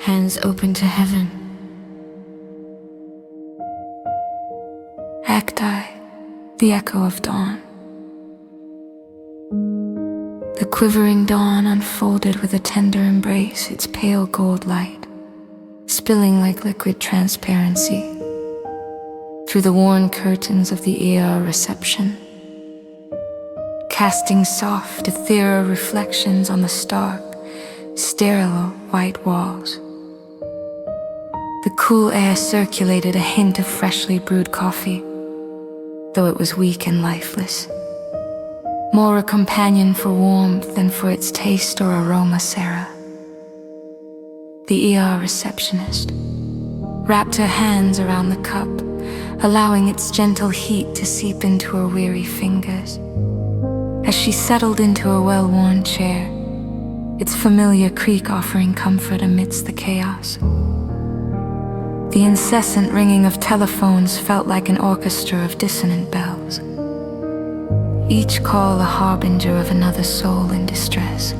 hands open to heaven. Acti, the echo of dawn. The quivering dawn unfolded with a tender embrace, its pale gold light, spilling like liquid transparency through the worn curtains of the ER reception, casting soft, ethereal reflections on the stark, sterile white walls. The cool air circulated a hint of freshly brewed coffee, though it was weak and lifeless. More a companion for warmth than for its taste or aroma, Sarah, the ER receptionist, wrapped her hands around the cup, allowing its gentle heat to seep into her weary fingers. As she settled into a well-worn chair, its familiar creak offering comfort amidst the chaos. The incessant ringing of telephones felt like an orchestra of dissonant bells, each call a harbinger of another soul in distress.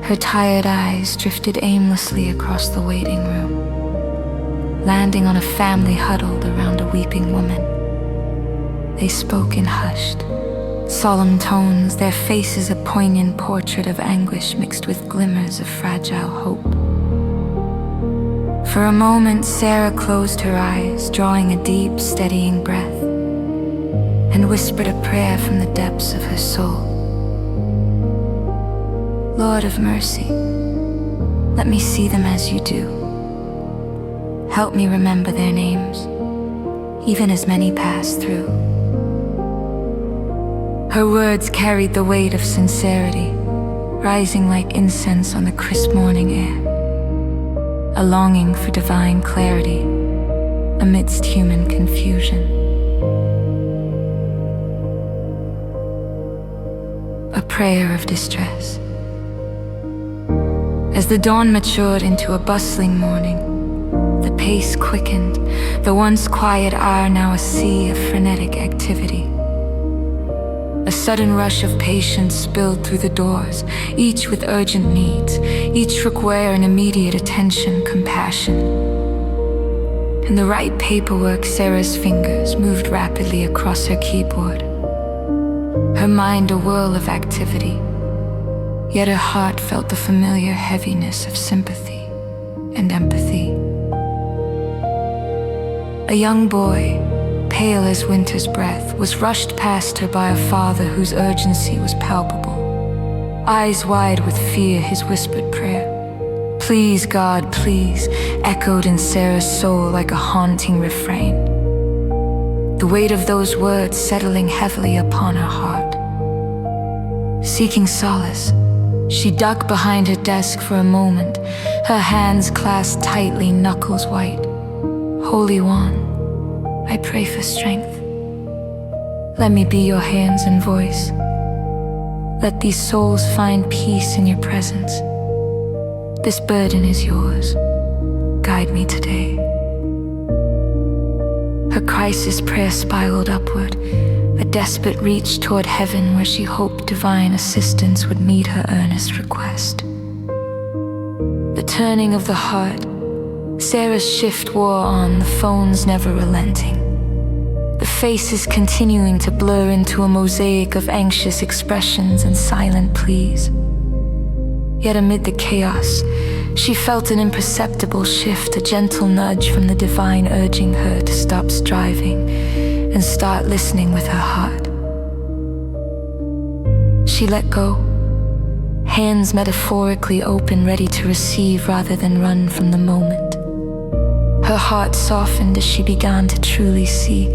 Her tired eyes drifted aimlessly across the waiting room, landing on a family huddled around a weeping woman. They spoke in hushed, solemn tones, their faces a poignant portrait of anguish mixed with glimmers of fragile hope. For a moment, Sarah closed her eyes, drawing a deep, steadying breath, and whispered a prayer from the depths of her soul. Lord of mercy, let me see them as you do. Help me remember their names, even as many pass through. Her words carried the weight of sincerity, rising like incense on the crisp morning air, a longing for divine clarity amidst human confusion. A prayer of distress. As the dawn matured into a bustling morning, the pace quickened, the once quiet hour now a sea of frenetic activity. A sudden rush of patients spilled through the doors, each with urgent needs, each requiring immediate attention, compassion. In the right paperwork, Sarah's fingers moved rapidly across her keyboard, her mind a whirl of activity, yet her heart felt the familiar heaviness of sympathy and empathy. A young boy, pale as winter's breath, was rushed past her by a father whose urgency was palpable. Eyes wide with fear, his whispered prayer, "Please, God, please," echoed in Sarah's soul like a haunting refrain, the weight of those words settling heavily upon her heart. Seeking solace, she ducked behind her desk for a moment, her hands clasped tightly, knuckles white. Holy One, I pray for strength. Let me be your hands and voice. Let these souls find peace in your presence. This burden is yours. Guide me today. Her crisis prayer spiraled upward, a desperate reach toward heaven where she hoped divine assistance would meet her earnest request. The turning of the heart, Sarah's shift wore on, the phones never relenting, the faces continuing to blur into a mosaic of anxious expressions and silent pleas. Yet amid the chaos, she felt an imperceptible shift, a gentle nudge from the divine urging her to stop striving and start listening with her heart. She let go, hands metaphorically open, ready to receive rather than run from the moment. Her heart softened as she began to truly see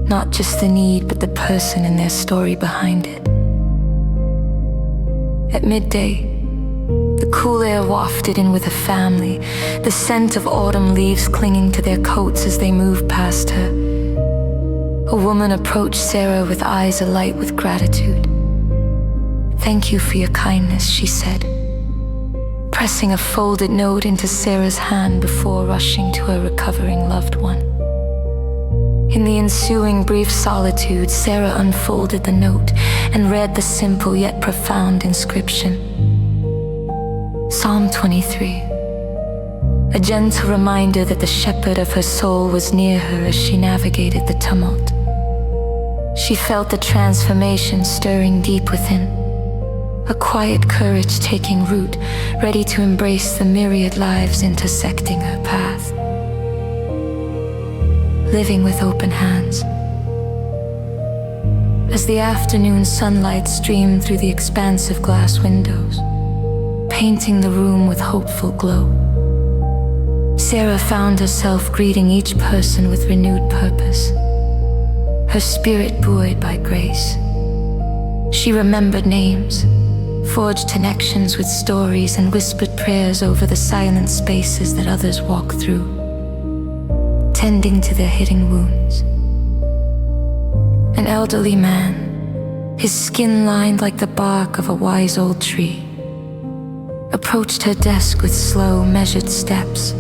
not just the need, but the person and their story behind it. At midday, the cool air wafted in with a family, the scent of autumn leaves clinging to their coats as they moved past her. A woman approached Sarah with eyes alight with gratitude. "Thank you for your kindness," she said, pressing a folded note into Sarah's hand before rushing to her recovering loved one. In the ensuing brief solitude, Sarah unfolded the note and read the simple yet profound inscription. Psalm 23, a gentle reminder that the shepherd of her soul was near her as she navigated the tumult. She felt the transformation stirring deep within, a quiet courage taking root, ready to embrace the myriad lives intersecting her path. Living with open hands. As the afternoon sunlight streamed through the expansive glass windows, painting the room with hopeful glow, Sarah found herself greeting each person with renewed purpose, her spirit buoyed by grace. She remembered names, forged connections with stories, and whispered prayers over the silent spaces that others walk through, tending to their hidden wounds. An elderly man, his skin lined like the bark of a wise old tree, approached her desk with slow, measured steps.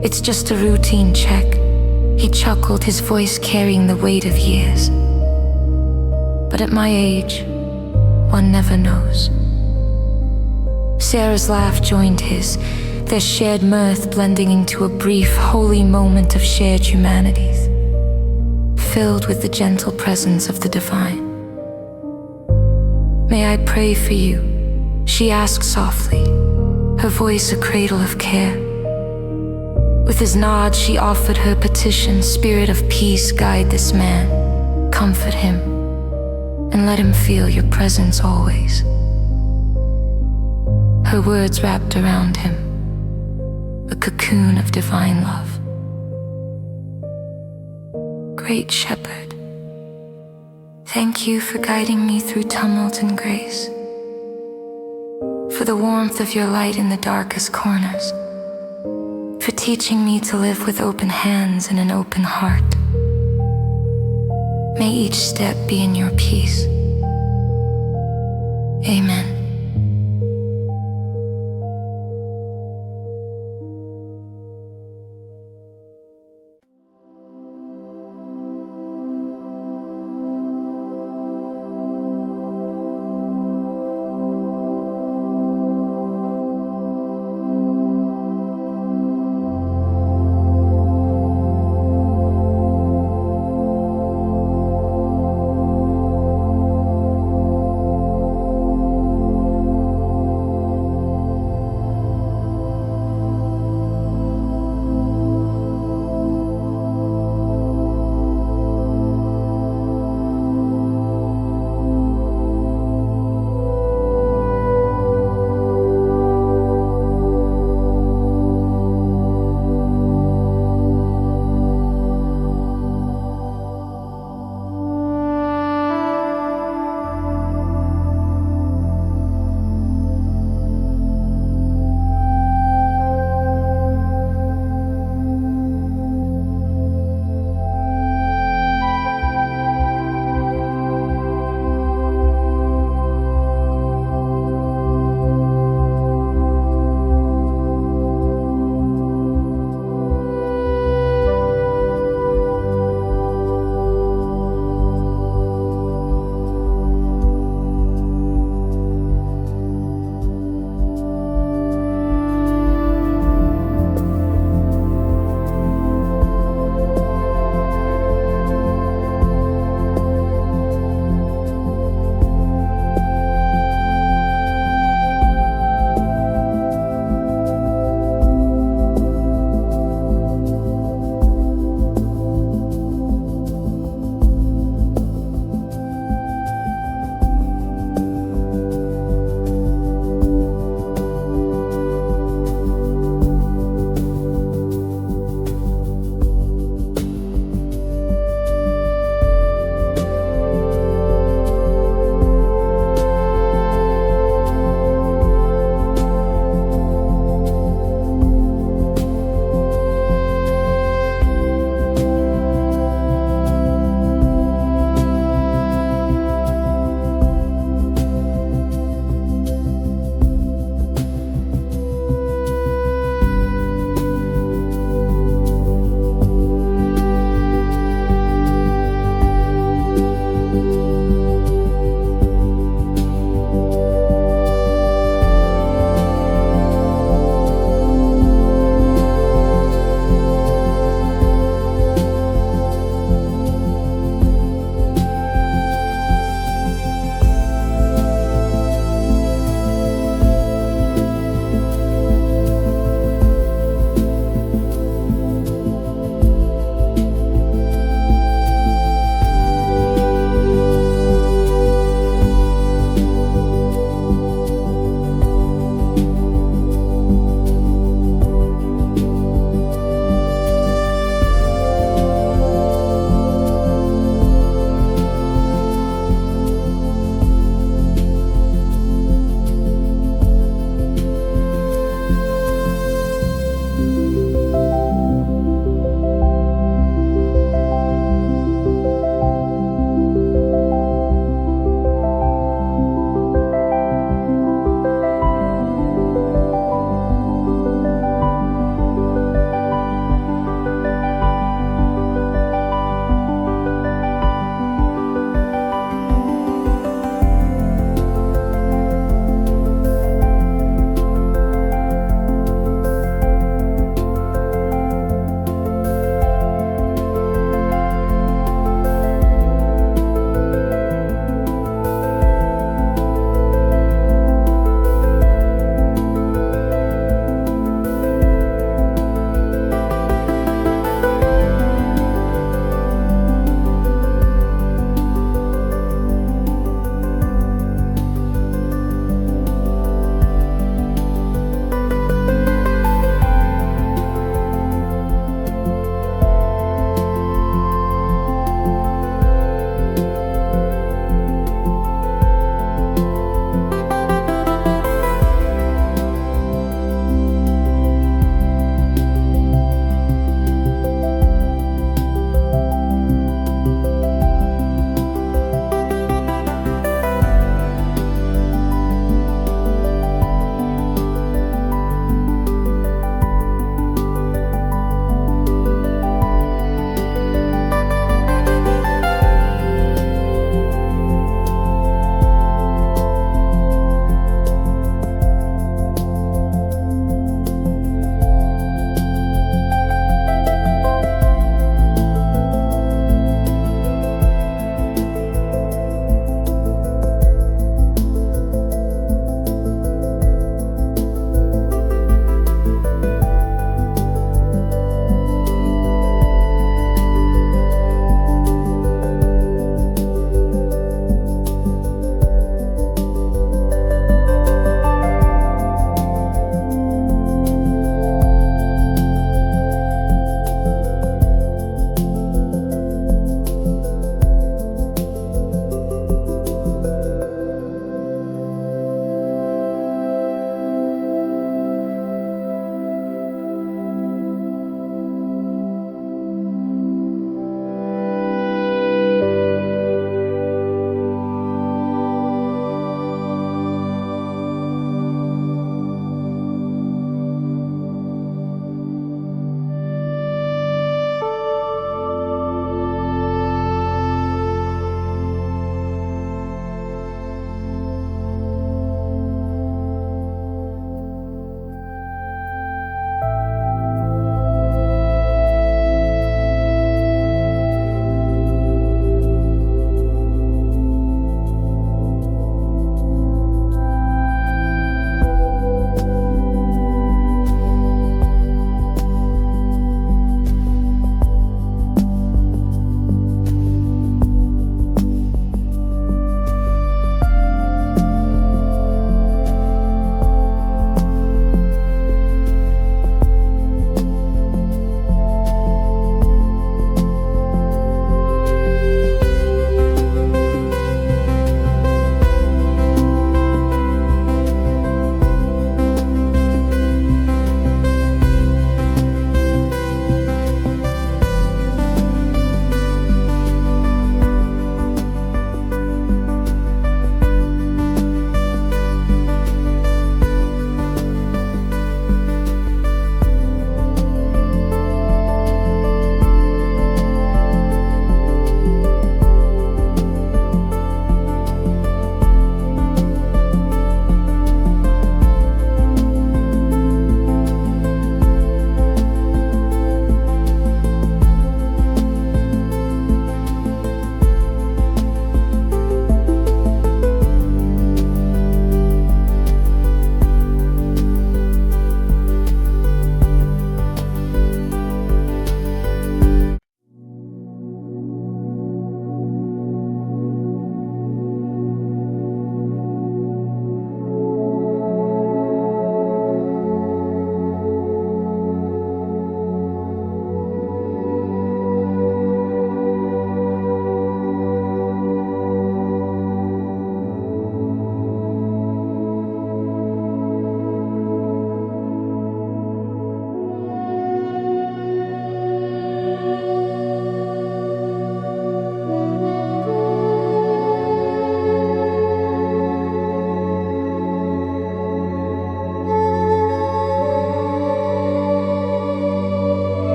"It's just a routine check," he chuckled, his voice carrying the weight of years. "But at my age, one never knows." Sarah's laugh joined his, their shared mirth blending into a brief, holy moment of shared humanity, filled with the gentle presence of the divine. "May I pray for you?" she asked softly, her voice a cradle of care. With his nod, she offered her petition, "Spirit of peace, guide this man, comfort him, and let him feel your presence always." Her words wrapped around him, a cocoon of divine love. Great Shepherd, thank you for guiding me through tumult and grace, for the warmth of your light in the darkest corners, for teaching me to live with open hands and an open heart. May each step be in your peace. Amen.